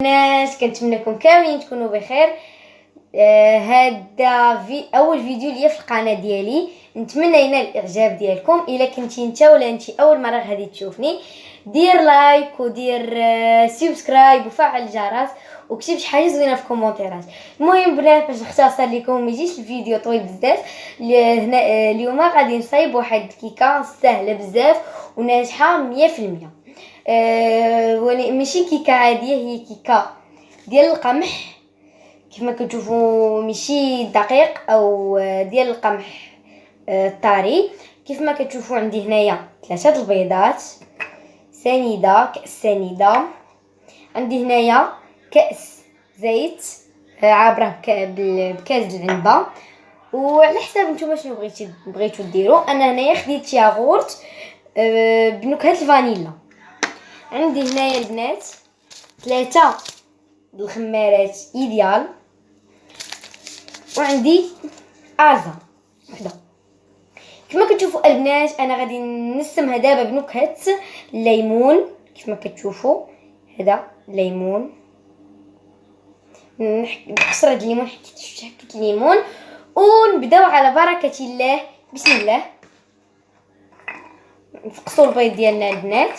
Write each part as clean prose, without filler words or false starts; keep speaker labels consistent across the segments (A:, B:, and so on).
A: الناس كنتمنىكم كاملين تكونوا بخير. هذا اول فيديو ليا في القناه ديالي. نتمنى ينال الاعجاب ديالكم. الا كنتي انت ولا انت اول مره غادي تشوفني، دير لايك ودير سبسكرايب وفعل الجرس وكتب شي حاجه زوينه في كومونتيرات. المهم بنات، باش نختصر لكم ما يجيش الفيديو طويل بزاف، هنا اليوم غادي نصايب واحد الكيكه سهله بزاف وناجحه 100%. ماشي كيكه عاديه، هي كيكه ديال القمح كيف ما كتشوفوا، ماشي دقيق او ديال القمح الطري. كيف ما كتشوفوا عندي هنايا 3 البيضات، سنيده، كاس سنيده، عندي هنايا كاس زيت عابره بكاس العنبه، وعلى حساب نتوما شنو بغيتو ديروا. انا هنايا خديت ياغورت بنكهه الفانيلا. عندي هنايا البنات 3 الخمارات ايديال، وعندي ازا وحده. كما كتشوفوا البنات، انا غادي نسمها دابا بنكهه الليمون. كيف ما كتشوفوا هذا الليمون، نكسر هاد الليمون، حكيت الليمون، ونبداو على بركه الله. بسم الله. نفقصوا البيض ديالنا البنات.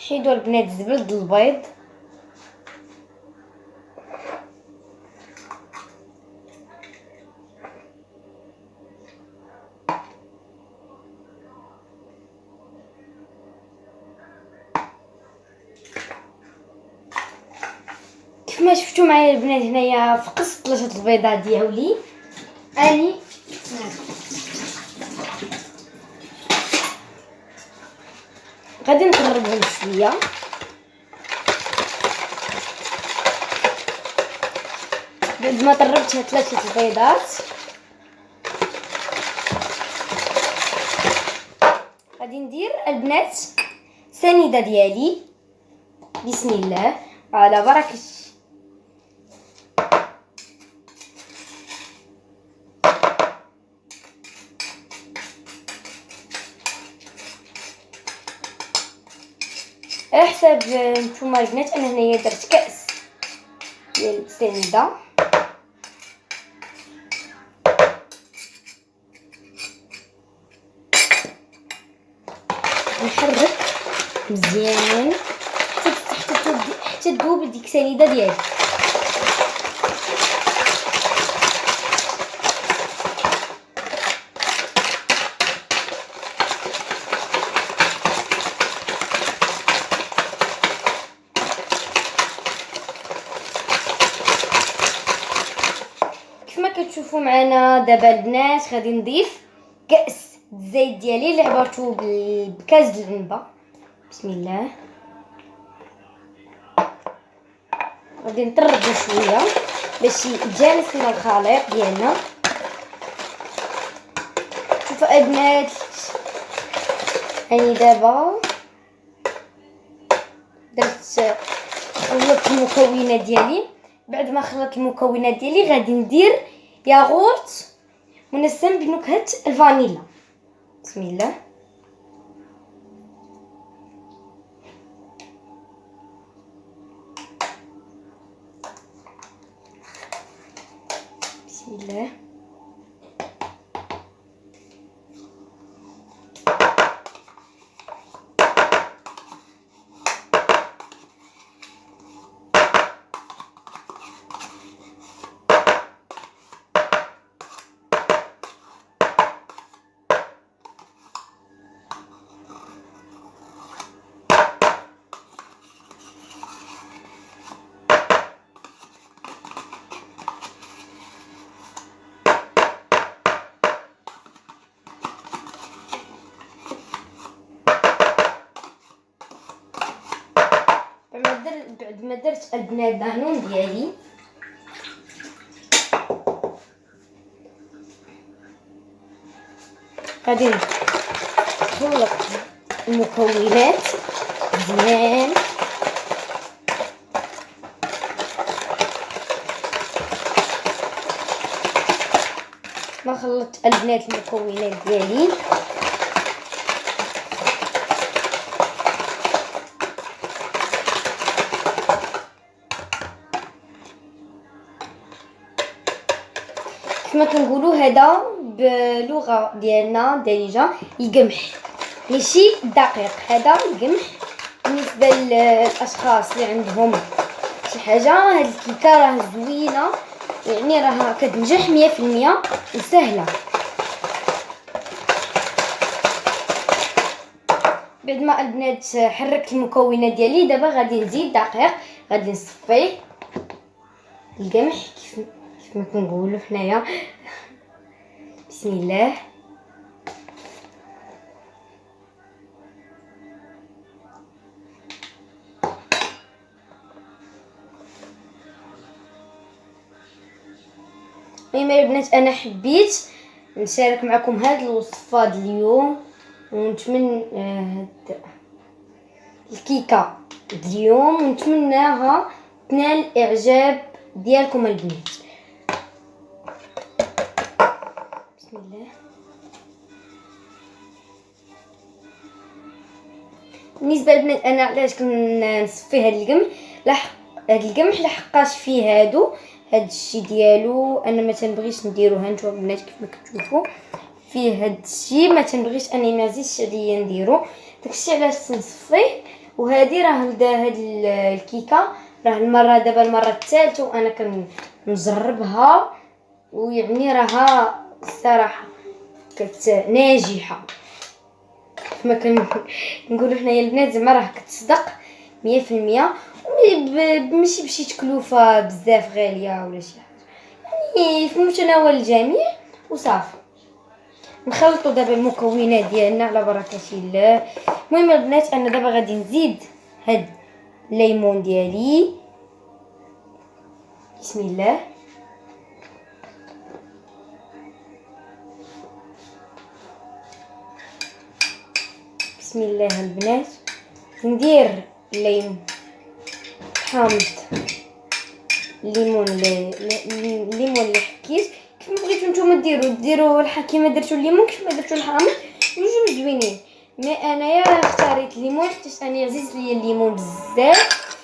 A: حيدوا البنات الزبد البيض. كما شفتوا معايا البنات، هنايا فقست 3 البيضات ديالي. اني غادي نقربهم شويه. بعد ما طربتها 3 البيضات، غادي ندير البنات سنيده ديالي. بسم الله على بركه. على حساب نتوما البنات، انا هنايا درت كاس ديال السنيده. نحرك مزيان حتى تذوب ديك السنيده ديالي. كما كتشوفوا معنا دابا البنات، غادي نضيف كاس الزيت ديالي اللي عبرته بكاس العنبه. بسم الله. غادي نطربو شويه باش يتجانس لنا الخليط ديالنا. شوفوا البنات، هاني دابا درت خلطت المكونات ديالي. بعد ما خلطت المكونات ديالي غادي ندير ياغورت منسم بنكهه الفانيلا. بسم الله. بسم الله. بعد ما درت البنات دانون ديالي، غادي نخلط المكونات مزيان. ما خلطت البنات المكونات ديالي. كما كنقولوا هذا بلغه ديالنا الدارجه القمح، ماشي الدقيق، هذا القمح. بالنسبه للاشخاص اللي عندهم شي حاجه، هاد الكيكه راه زوينه، يعني راها كتنجح 100% وسهله. بعد ما البنات حركت المكونات ديالي، دابا غادي نزيد دقيق، غادي نصفيه القمح كيف ما كنقولوا حنايا. بسم الله. المهم البنات انا حبيت نشارك معكم هذه الوصفه اليوم، ونتمنى الكيكه اليوم، ونتمناها تنال الاعجاب ديالكم البنات. بسم الله. بالنسبه للبنات انا علاش كنصفي هذا القمح، هذا القمح لحقاش فيه هاد الشيء ديالو انا ما تنبغيش نديروه. هانتوما البنات كيف ما كتشوفوا فيه هاد الشيء، ما تنبغيش اني ما زيدش عليا نديرو، داكشي علاش تنصفيه. وهذه راه هاد الكيكه راه المره الثالثه وانا كنجربها، ويعني راها الصراحه ناجحه كما كنقولوا حنايا البنات، زعما راه كتصدق 100%، ماشي بشي تكلفه بزاف غاليه ولا شي حاجه، يعني في متناول الجميع وصافي. نخلطوا دابا المكونات ديالنا على بركه الله. المهم البنات انا دابا غادي نزيد هاد الليمون ديالي. بسم الله. بسم الله البنات. ندير الليمون حامض، الليمون اللي حكيت كيف ما بغيتو نتوما ديروا كيما درتو الليمون، كيف ما درتو الحامض، جوج زوينين. مي انايا اختاريت الليمون حيت انا عزيز ليا الليمون بزاف.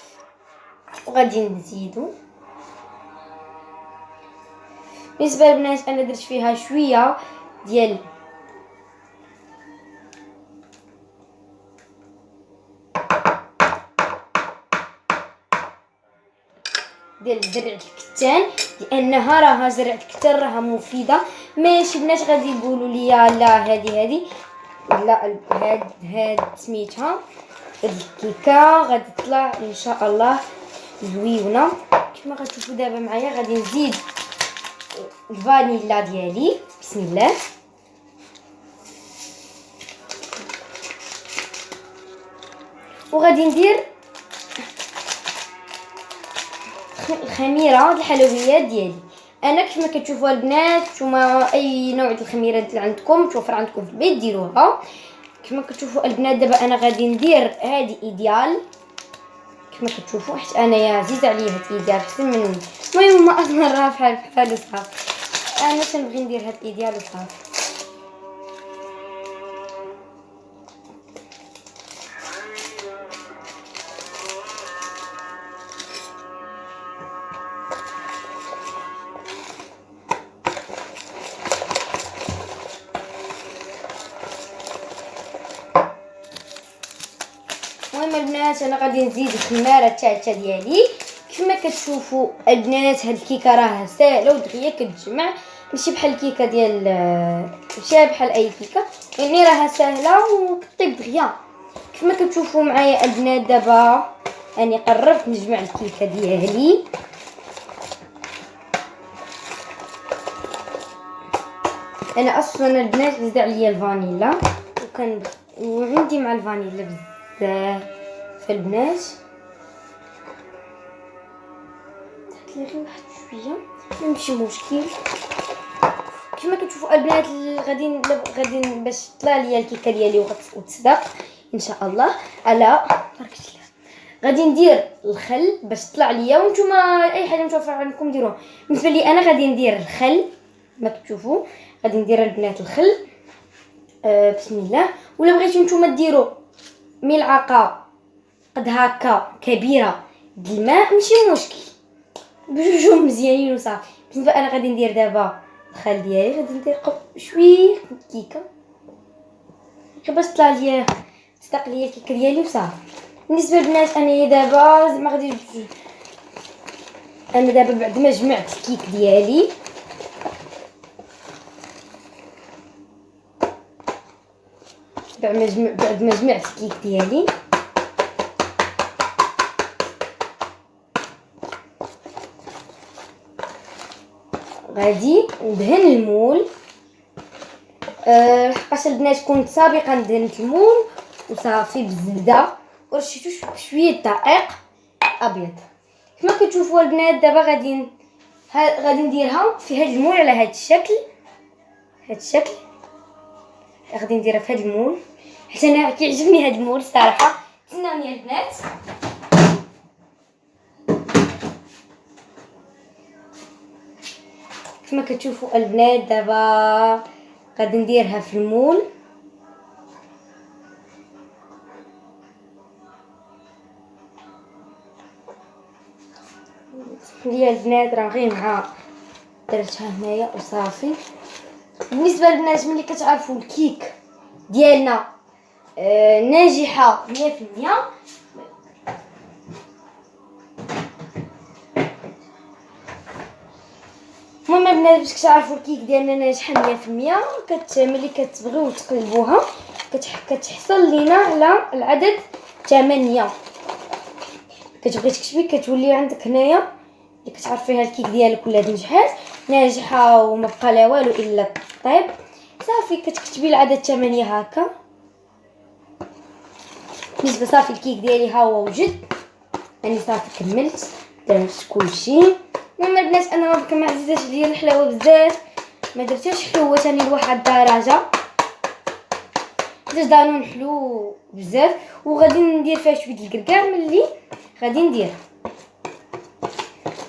A: وغادي نزيدو. بالنسبه للبنات انا درت فيها شويه ديال زرع الكتان، لانها راها زرع الكتان راها مفيده. ماشي بنات غادي يقولوا لي لا هذه لا، هاد سميتها الكيكه غادي تطلع ان شاء الله زويونه. كما غتشوفوا دابا معايا غادي نزيد الفانيلا ديالي. بسم الله. وغادي ندير الخميره الحلويات ديالي. انا كيف ما كتشوفوا البنات، نتوما اي نوع ديال الخميرات اللي عندكم توفر عندكم في البيت ديروها. كما كتشوفوا البنات دابا انا غادي ندير هذه ايديال كما كتشوفوا، حيت انايا عزيزه عليا هاد ايديال احسن من المهم ما اصلا راه بحال وصافي. انا تنبغي ندير هاد ايديال وصافي. المهم البنات انا غادي نزيد الخماره الثالثه ديالي. كما كتشوفوا البنات هاد الكيكه راه ساهله ودغيا كتجمع، ماشي بحال الكيكه ديال ماشي بحال اي كيكه، يعني راها ساهله وكطيب دغيا. كما كتشوفوا معايا البنات دابا اني قربت نجمع الكيكه ديالي. انا اصلا البنات زاد عليا الفانيلا وعندي مع الفانيلا بزاف في البنات. درت لي غير واحد شويه ماشي مشكل. كما كتشوفوا البنات غادي باش تطلع ليا الكيكه ديالي وتصدق ان شاء الله على بارك الله. غادي ندير الخل باش تطلع ليا، وانتوما اي حاجه متوفره عندكم ديروها. بالنسبه لي انا غادي ندير الخل ما كتشوفوا، غادي ندير البنات الخل بسم الله. ولا بغيتو نتوما ديروا ملعقه قد هكا كبيره د الماء ماشي مشكل، بجوجهم مزيانين وصافي. بالنسبه انا غادي ندير دابا الخل ديالي، غادي ندير شويه كيكه غير باش تطلع ليا تصدق ليا الكيكه ديالي وصافي. بالنسبه للبنات انا دابا ما غادي انا دابا بعد ما جمعت الكيك ديالي بعد ما جمعت الكيك ديالي غادي ندهن المول. لحقاش البنات كنت سابقا دهنت المول وصافي بالزبده ورشيتو شويه دقيق ابيض كما كتشوفوا البنات. دابا غادي نديرها في هذا المول على هذا الشكل، غادي نديرها في هذا المول حيت انا كيعجبني هذا المول الصراحه. تسناوني البنات. كما كتشوفوا البنات دابا غادي نديرها في المول. هي البنات راه غير مع درتها هنايا وصافي. بالنسبه للبنات ملي كتعرفوا الكيك ديالنا ناجحه 100%، المهم البنات باش تعرفوا الكيك ديالنا ناجحه 100%، ملي كتبغيو تقلبوها كتحصل لينا على العدد 8. كتبغي تكتبي كتولي عندك هنايا اللي كتعرفيها الكيك ديالك ولا نجحات ناجحه وما بقى لا والو الا طيب صافي كتكتبي العدد 8 هكا. بالنسبه صافي الكيك ديالي ها هو وجد، يعني صافي كملت درت كلشي. المهم البنات انا ما عزيزاش ليا الحلاوه بزاف، ما درتهاش حلوه ثاني لواحد الدرجه، درت دانون حلو بزاف. وغادي ندير فيها شويه الكركاع ملي غادي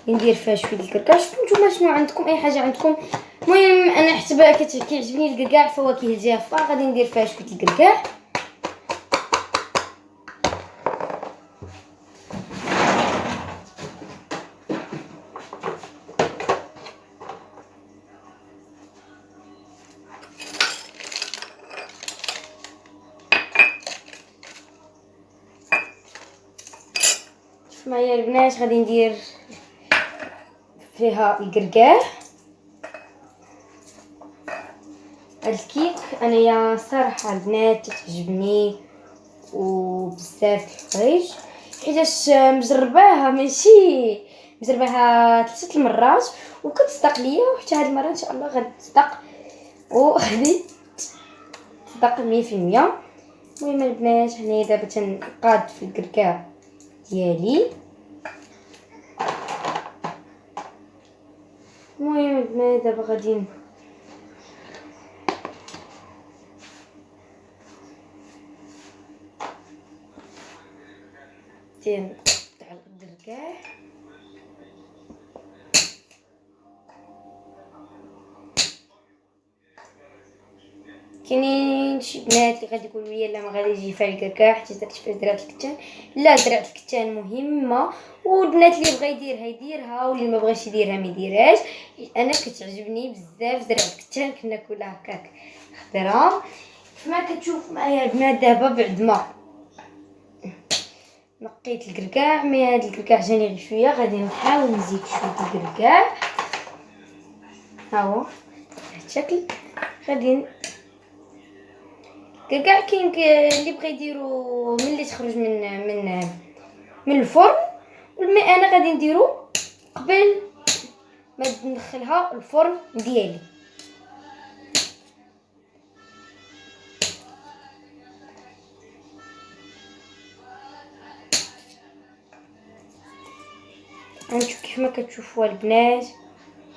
A: ندير فيها شويه الكركاع. شوفوا نتوما شنو عندكم، اي حاجه عندكم. المهم انا حتى كيعجبني الكركاع الفواكه الجافه، غادي ندير فيها شويه الكركاع. معايا البنات غادي ندير فيها الكركاع. الكيك انايا صراحه البنات تعجبني وبزاف الحوايج حيتاش مجرباها ماشي مجرباها 3 المرات وكتصدق ليا، وحتى هاد المره ان شاء الله غادي تصدق وغادي تصدق 100%. المهم البنات هنايا دابا تنقاد في الكركاع ديالي. المهم البنات دابا غادي تاع الكركاع. كاينين شي بنات اللي غادي يقولوا لي لا ما غادي يجي فيها الكركاع حيت درت فيه زرعه الكتان. لا زرعه الكتان مهمه، والبنات اللي بغى يديرها يديرها واللي ما بغاش يديرها ما يديرهاش. انا كتعجبني بزاف زرعه الكتان، كناكلها هكاك خضره. كما كتشوف معايا البنات دابا بعد ما نقيت الكركاع، مي هاد الكركاع جاني غير شويه، غادي نحاول نزيد شويه الكركاع ها هو بهذا الشكل. غادي الكركاع كاين اللي بغى يديرو ملي تخرج من الفرن، والماء انا غادي نديرو قبل ما ندخلها الفرن ديالي. هانتو كيف ما كتشوفوا البنات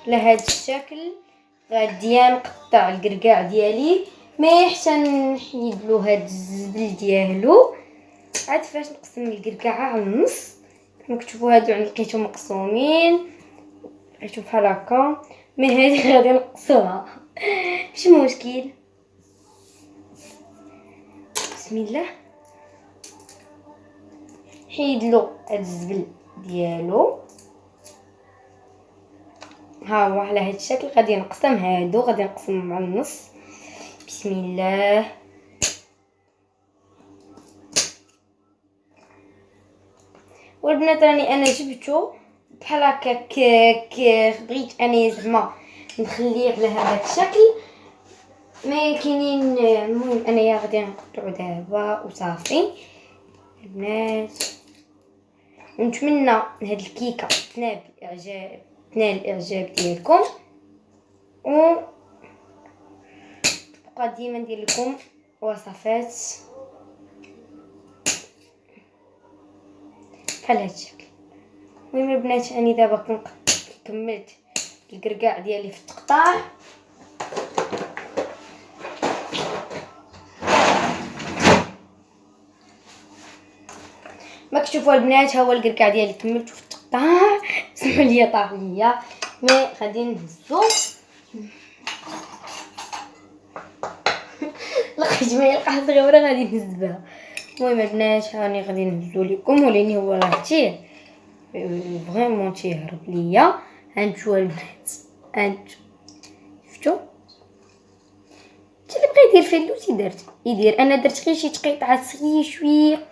A: على هذا الشكل غادي نقطع الكركاع ديالي، مي حتى نحيدلو هاد الزبل ديالو. عاد فاش نقسم الكركاعه على النص كما كتشوفوا هادو عندي لقيتهم مقسومين، لقيتهم بحال هكا، مي هادي غادي نقصوها ماشي مشكل. بسم الله. حيدلو هاد الزبل ديالو، ها هو على هاد الشكل. غادي نقسم هادو، غادي نقسمهم على النص. بسم الله. والبنات راني انا جبتو بحال هكاك، بغيت انا زعما نخليه على هذا الشكل، ما كاينين. المهم انايا غادي نقطعو دابا وصافي البنات. ونتمنى هاد الكيكه تنال الاعجاب ديالكم، و تبقى ديما ندير لكم وصفات بحال هاد الشكل. المهم البنات اني دابا كملت الكركاع ديالي في التقطاع. ما كتشوفوا البنات، ها هو الكركاع ديالي كملته في التقطاع. سمحوا لي طاح ليا، مي غادي نهزو. لقيت ما يلقى صغيره غادي نهز بها. المهم البنات هاني غادي نهزو لكم، ولاني هو راه فريمون تيهرب ليا. هانتو البنات، هانتو شفتو اللي بغى يدير فلوس يدير. انا درت غير شي تقيطعات شويه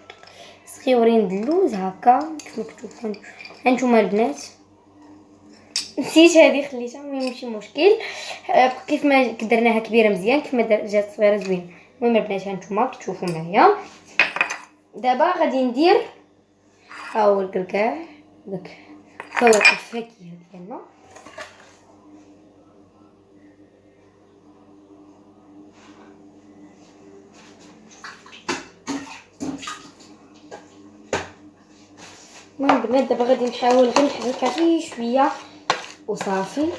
A: صغيورين د اللوز هكا كيف كتشوفوا هانتوما البنات. نسيت هذه خليتها، المهم ماشي مشكل. كيف ما درناها كبيره مزيان، كيف ما جات صغيره زوين. المهم البنات هانتوما كتشوفوا معايا. دابا غادي ندير هاو الكركاع، داك فواكه الفاكهه ديالنا. المهم البنات دابا غادي نحاول غير نحركها غير شويه وصافي.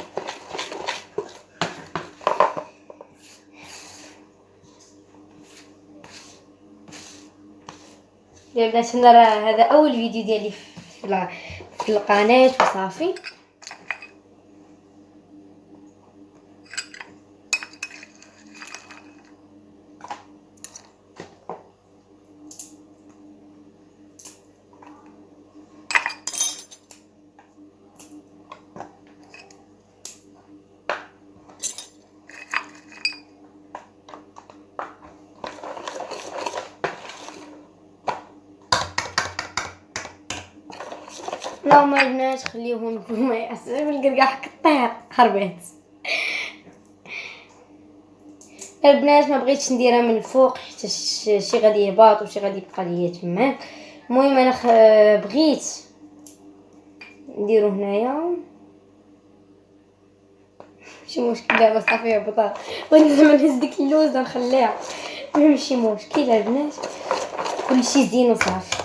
A: يا البنات انا راه هذا اول فيديو ديالي في القناه وصافي. اللهم البنات خليهم نتوما ياسر بالكركاع كطير هربات. البنات ما بغيتش نديرها من الفوق حتى شي غادي يهبط وشي غادي يبقى ليا تماك. المهم انا بغيت نديرو هنايا، ماشي مشكل. دابا صافي هبطات ونزيد نهز ديك اللوز ونخليها، ماشي مشكل البنات. كلشي زين وصافي.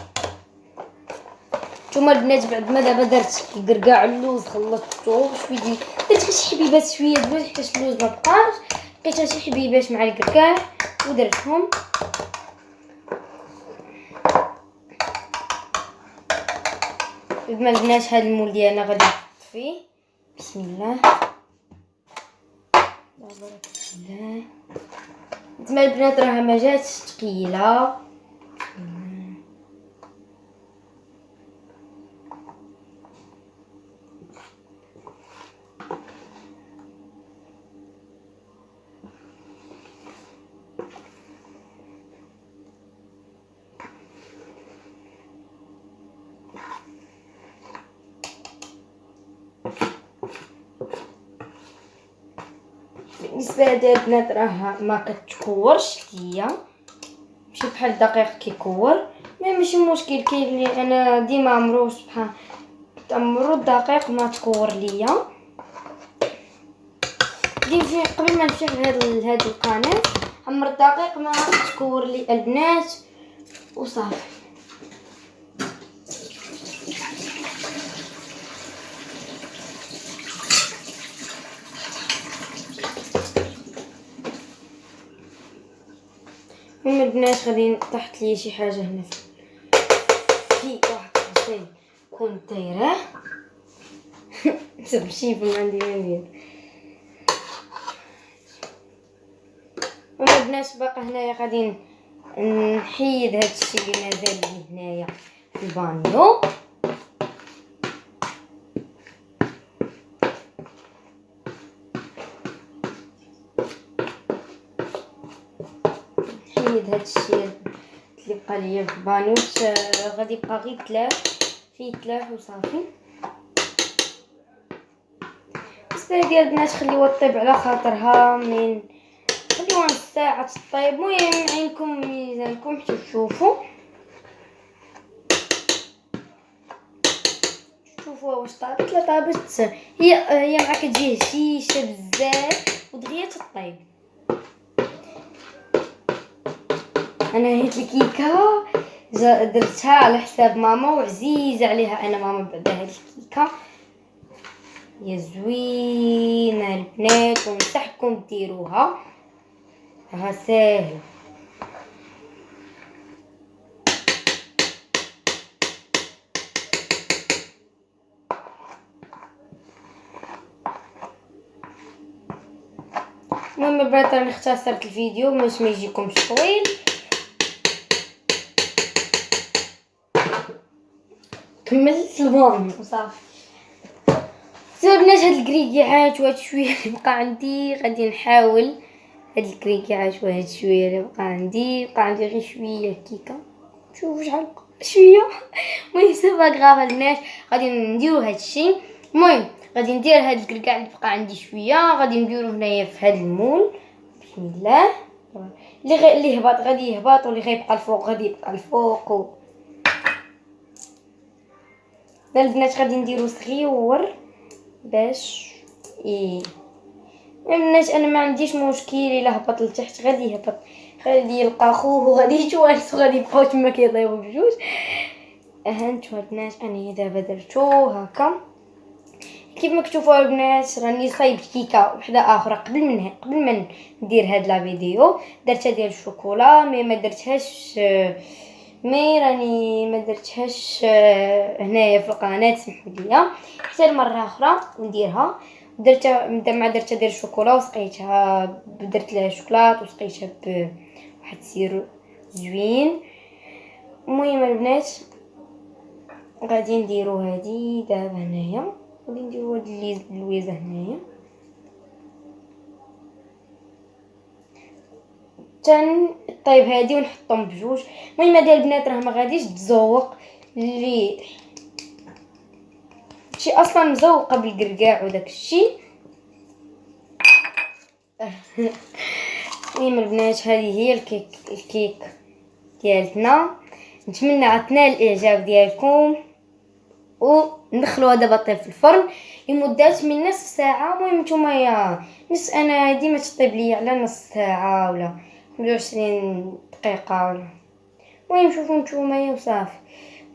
A: نتوما البنات بعد ما دابا درت الكركاع اللوز خلطته شويه، درت غير شي حبيبات شويه دابا حيت اللوز ما بقاش، لقيت شي حبيبات مع الكركاع ودرتهم. البنات هاد المول ديالنا غادي نحط فيه. بسم الله بارك الله. نتمنى البنات راها ما جاتش ثقيله. بالنسبه لهاد البنات راه ما كتكورش ليا، ماشي بحال الدقيق كيكور، ماشي مشكل. كاين اللي انا ديما عمرو سبحان عمرو الدقيق ما تكور ليا. ديما قبل ما نمشي لهاد القناه عمر الدقيق ما تكور لي البنات وصافي. المهم البنات غادي نطيح لي شي حاجه هنا في واحد الطاسه كون طايره تمشي في عندي ندير. المهم البنات باقا هنايا غادي نحيد هادشي اللي مازال لي هنايا في البانيو. نحيد هادشي اللي بقى ليا في البانيو، غادي يبقى غير تلاح وصافي. بالنسبه ديال البنات خليوها طيب على خاطرها، من خليوها نص ساعه تطيب. المهم عينكم ميزانكم حتى تشوفوا واش طابت. لا طابت هي معاك تجي هشيشه بزاف ودغيا تطيب. انا هيت الكيكه درتها على حساب ماما وعزيزه عليها انا ماما بعدا. هاد الكيكه هي زوينه البنات ونصحكم ديروها، راها ساهله. المهم البنات راني اختصرت الفيديو باش ما يجيكمش طويل. كملت البون وصافي. البنات هاد الكريكيعات وهاد شويه اللي بقى عندي غادي نحاول. هاد الكريكيعات وهاد شويه اللي بقى عندي غير شويه كيكه. شوفوا شحال بقى شويه. المهم سي با غاف البنات غادي نديرو هادشي. المهم غادي ندير هاد الكركاع اللي بقى عندي شويه غادي نديرو هنايا في هاد المول. بسم الله. اللي يهبط غادي يهبط واللي غيبقى الفوق غادي يبقى الفوق. البنات غادي نديرو صغيور باش الناس. انا ما عنديش مشكل الا هبط لتحت غادي يهبط، غادي يلقى خوه وغادي يتوانسوا غادي يبقاو تما كيطيبوا بجوج. هانتوما البنات انا دابا درتو هكا كيف ما كتشوفوا البنات. راني صايبت كيكه وحده اخرى قبل ما ندير هاد لا فيديو. درتها ديال الشوكولا ما درتهاش راني ما درتهاش هنايا في القناه. سمحوا لي حتى المره اخرى نديرها. درتها ديال الشوكولا وسقيتها، درت لها شوكولات وسقيتها بواحد السيرو زوين. المهم البنات غادي نديرو هادي دابا هنايا، غادي نديرو هاد اللويزه هنايا طيب هادي ونحطهم بجوج. المهم هادي البنات راه ما غاديش تزوق اللي شي اصلا مزوقه بالكركاع وداك الشيء. المهم البنات هذه هي الكيك ديالتنا. نتمنى تنال الاعجاب ديالكم وندخلوها دابا طيب في الفرن لمده من نصف ساعه. المهم نتوما انا ديما تطيب لي على نص ساعه ولا 25 دقيقه ولا. المهم شوفوا نتوما وصافي.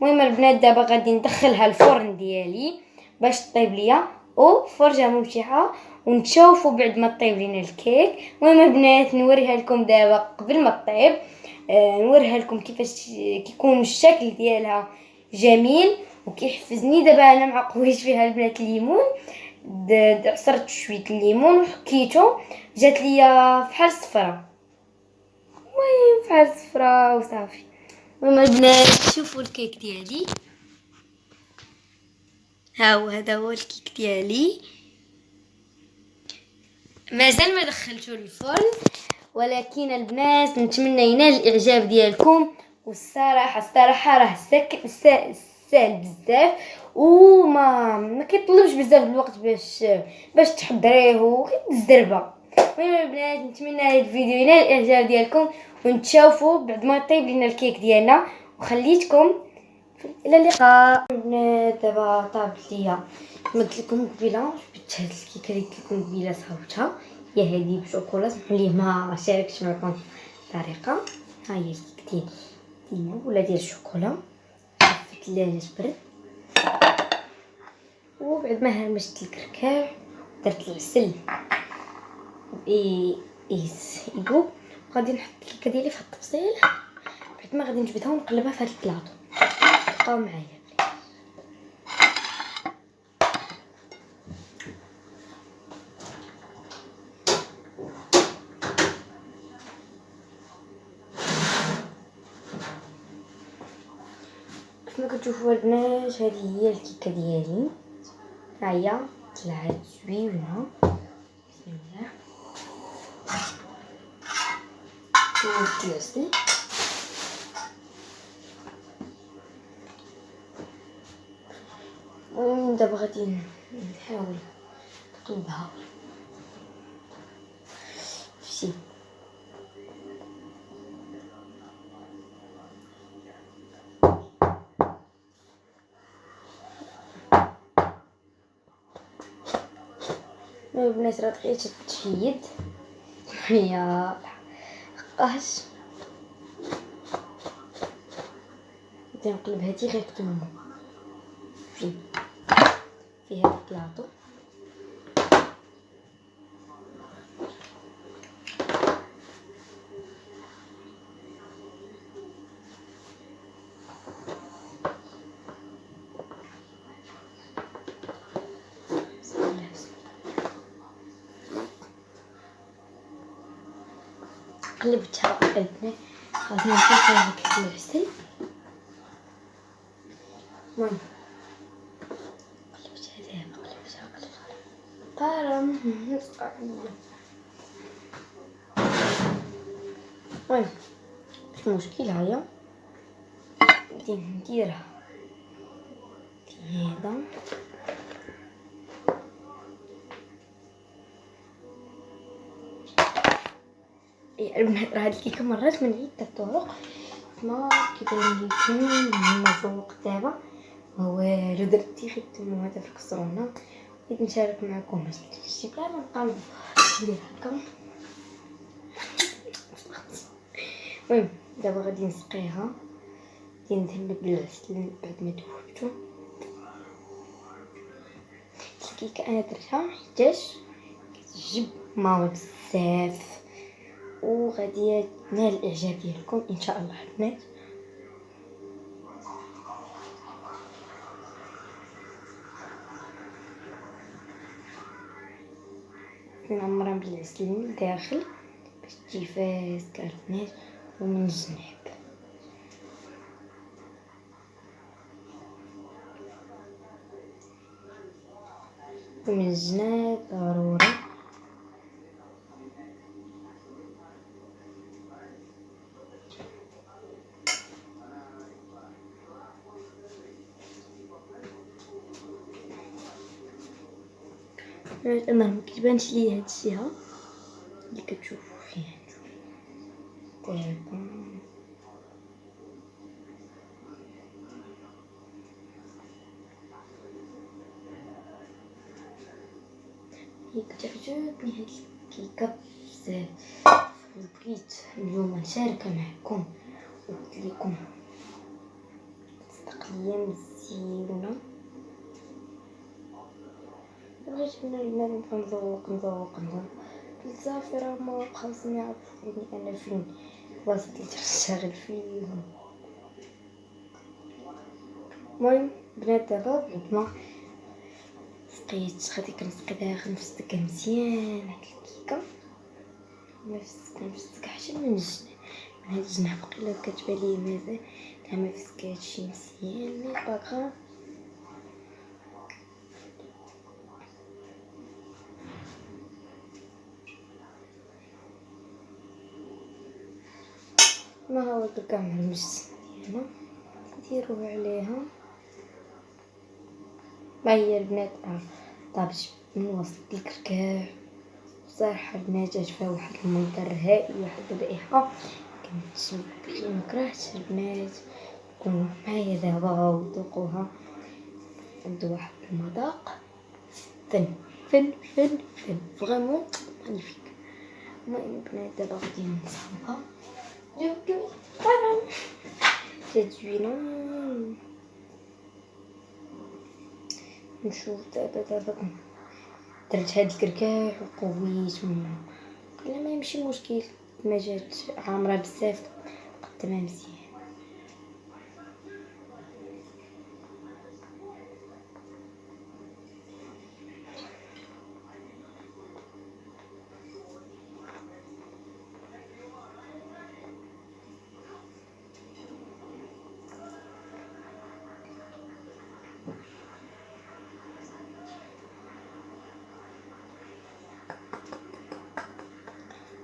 A: المهم البنات دابا غادي ندخلها الفرن ديالي باش طيب ليا وفرجه ممتعه ونشوفوا بعد ما طيب لينا الكيك. المهم البنات نوريها لكم دابا قبل ما طيب. نوريها لكم كيفاش كيكون الشكل ديالها جميل وكيحفزني. دابا انا مع قويت فيها البنات الليمون، عصرت شويه الليمون وحكيته جات ليا بحال صفرة. المهم بحال صفرة وصافي. المهم البنات شوفوا الكيك ديالي، هذا هو الكيك ديالي. مازال ما دخلته للفرن ولكن البنات نتمنى ينال الاعجاب ديالكم. والصراحه راه سهل بزاف وما كيطلبش بزاف الوقت باش تحضريه وكتزربه. المهم البنات نتمنى هذا الفيديو ينال الاعجاب ديالكم ونتشوفوا بعد ما طيب لنا الكيك ديالنا. وخليتكم الى اللقاء. البنات دابا طابت ليا كما قلت لكم قبيله، جبت هاد الكيكه اللي قلت لكم قبيله صاوبتها هي هذه بشوكولا. سمحوا لي ما شاركتش معكم الطريقه. ها هي الكيك ولا ديال الشوكولا في الثلاجه تبرد. وبعد ما هرمشت الكركاع درت العسل ايغو. غادي نحط الكيكه ديالي في الطبسيل، بعد ما غادي نجبدها ونقلبها في هاد البلاطو. بقاو معايا. كما كتشوفوا البنات هذه هي الكيكه ديالي، ها هي طلعت زوينه. بسم الله. شوف العسل. دابا غادي نحاول نقلبها فشي. البنات راه دقيقه تشيد هي لحقاش غادي نقلبها ديريكتومون في هذا البلاطو. قلبتها البنات، غادي نضيف لها كاس العسل. المهم قلبتها دابا، قلبتها طارم. المهم مش مشكل، هيا غادي نديرها في هذا. البنات راه هاد الكيكه مرات من عده الطرق، ما كيبان لكم المذوق دابا والو. درت ديريكتومون هذا في الكسرونه، بغيت نشارك معكم هادشي بلا ما نبقى ندير هكا. المهم دابا غادي نسقيها، غادي ندهن بالعسل بعد ما دوبتو. الكيكه انا درتها حيتاش كتعجب ماما بزاف، وغادي تنال الاعجاب ديالكم ان شاء الله البنات. نعمرها بالعسل من الداخل باش تجي فاسكه البنات، ومن الجناب. ومن الجناب ضروري. انا مكتبانش ليا هادشي ها اللي كتشوفوا فيه دابا. هي كتعجبني هاد الكيكه بزاف، بغيت اليوم نشاركها معكم وقلت لكم تقليه مزيونه. بغيت من البنات نبقى نذوق بزاف، راه ما خاصني يعرفوني انا فين البلاصه اللي تنشتغل فيهم. المهم بنات دابا بعد ما سقيت غادي كنسقي داخل نفسك مزيان هاد الكيكه، نفسك حتى من الجناب. من هاد الجناب قليله كتبان لي مازال ما فسكاتش مزيان، مي باغا ما هو كاع مع المجس ديالنا نديروه عليها. ما هي البنات طابت من وسط الكركاع، بصراحه البنات جات واحد المنظر هائل، واحد الرائحه كنت ما كرهتش البنات. كونوا معايا دابا وذوقوها، عنده واحد المذاق فن فن فن فن فريمون مانيفيك. المهم البنات دابا غادي نصاوبها. جات زوينه. نشوف دابا درت هاد الكركاع وقويت منه، لا ما يمشي مشكل ما جات عامرة بزاف قدمها مزيان.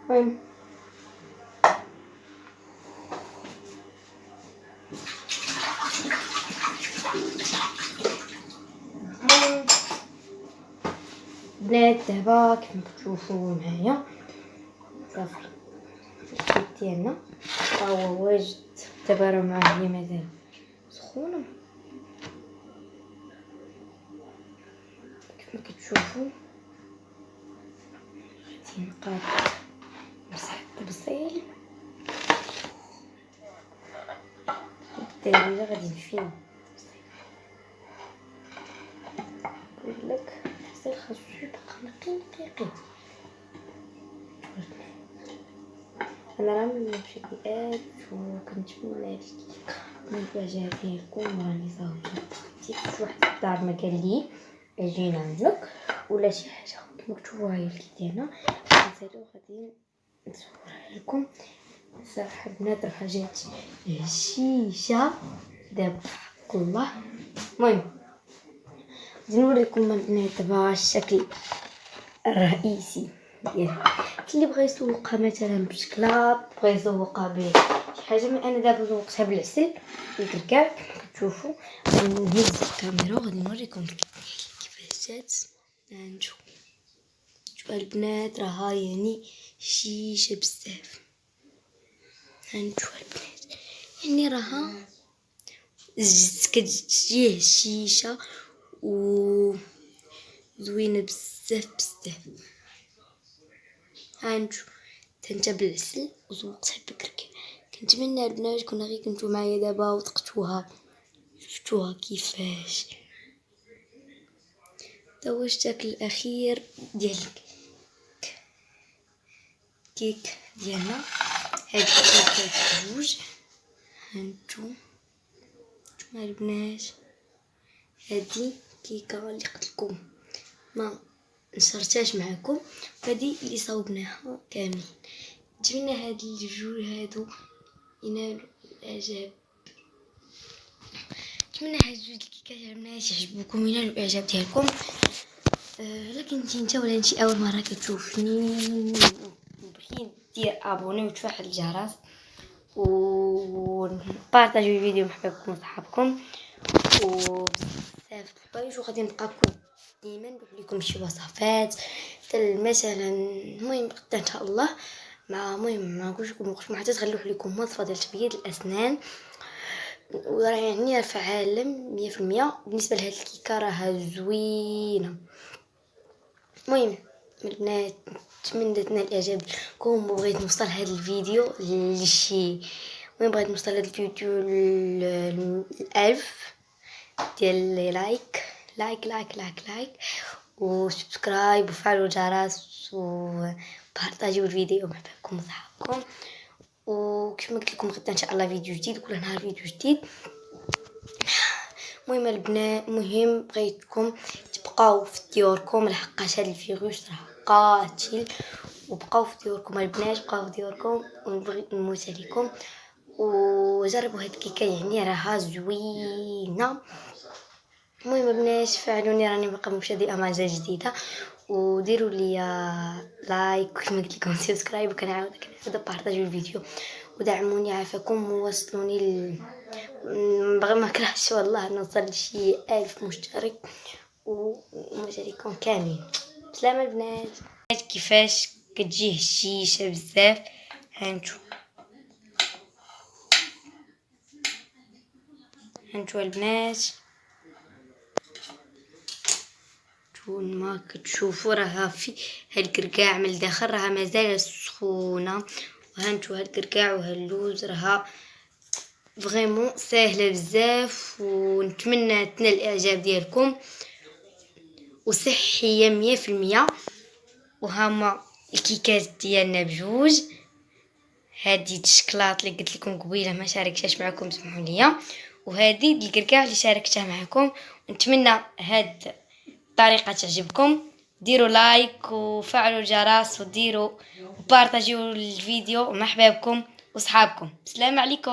A: المهم بنات دابا كيما كتشوفوا معايا صافي الكيك ديالنا هو واجد. دابا راه معاه هي مازال سخونه كيما كتشوفوا. غادي نقاد مسح التبصيل بالدارجه غادي نفيو لك التبصيل خاصو يبقى نقي. انا راه من المشكلات وكنتمنى هاد الكيك من ديالكم راني صاوبه شي واحد الدار ما قال لي اجي نعملك ولا شي حاجه كيما كتشوفوا. هاي الكيك ديالنا غنزيدو غادي نصورها لكم. صراحه بنات راه جات هشيشه دابا حق الله. المهم غادي نوريكم البنات دابا الشكل الرئيسي ديالها. اللي بغى يسوقها مثلا بشكلاط بغى يسوقها بشي حاجه، من انا دابا سوقتها بالعسل والكركاع كما كتشوفوا. نهز الكاميرا وغادي نوريكم كيفاش جات. نشوف البنات راها يعني شيشه بزاف. نشوف البنات يعني راها كتجي شيشه و زوينه بزاف. هانشوف تنتا بالعسل وزوقتها بالكركاع. كنتمنى البنات كنا غير كنتو معايا دابا وطقتوها شفتوها كيفاش. تا هو الشكل الاخير ديال الكيك ديالنا. هاد الكيكات جوج هانتو البنات. هادي كيكه اللي قلت لكم ما نشرتهاش معكم، هذه اللي صوبناها كامل. نتمنى هاد الجوج هادو ينالوا الاعجاب. نتمنى هاد الجوج الكيكات البنات يعجبوكم وينالوا الاعجاب ديالكم. لكن انت ولا انت اول مره كتشوفني بغي دير ابوني وتفعل الجرس وبارطاجيو الفيديو مع حبابكم وصحابكم وبزاف تفضلوا. وغادي نبقاكم ديما ندير لكم شي وصفات مثلا. المهم غدا ان شاء الله مع ما نقولش لكم وقت ما حتى تغلوح لكم وصفه ديال تبييض الاسنان وراه يعني فعاله 100%. بالنسبه لهاد الكيكه راها زوينه. المهم البنات نتمنى تنال الاعجاب ديالكم وبغيت نوصل هذا الفيديو لشي. المهم بغيت نوصل هذا الفيديو ل1000 ديال لايك وسبسكرايب وفعلوا الجرس وبارطاجيو الفيديو مع حبابكم وصحابكم. وكيف ما قلت لكم غدا ان شاء الله فيديو جديد كل نهار فيديو جديد. المهم البنات بغيتكم تبقاو في ديوركم لحقاش هذا الفيروس راه قاتل. وبقاو في ديوركم البنات بقاو في ديوركم ونبغي نموت عليكم وجربوا هاد الكيكه يعني راها زوينه. المهم البنات فعلوني راني باقا مبشدي اماجه جديده وديروا لي لايك وكما قلت لكم سبسكرايب وكنعاود بارطاجيو الفيديو ودعموني عافاكم ووصلوني بغي ما كرهش والله نوصل لشي 1000 مشترك ومشاركون كاملين. سلام البنات. كيفاش كتجي هشيشه بزاف. هانتو البنات ما كتشوفوا راها في هاد الكركاع من الداخل راها مازال سخونه. وهانتو هاد الكركاع وهاد اللوز راها فريمون ساهله بزاف ونتمنى تنال الاعجاب ديالكم وصحيه 100%. وهما الكيكات ديالنا بجوج هادي الشكلاط اللي قلت لكم قبيله ما شاركتهاش معكم سمحوا لي، وهذه القرقاع اللي شاركتها معكم. نتمنى هاد الطريقه تعجبكم. ديروا لايك وفعلوا الجرس وديروا وبارطاجيو الفيديو مع احبابكم وصحابكم. السلام عليكم.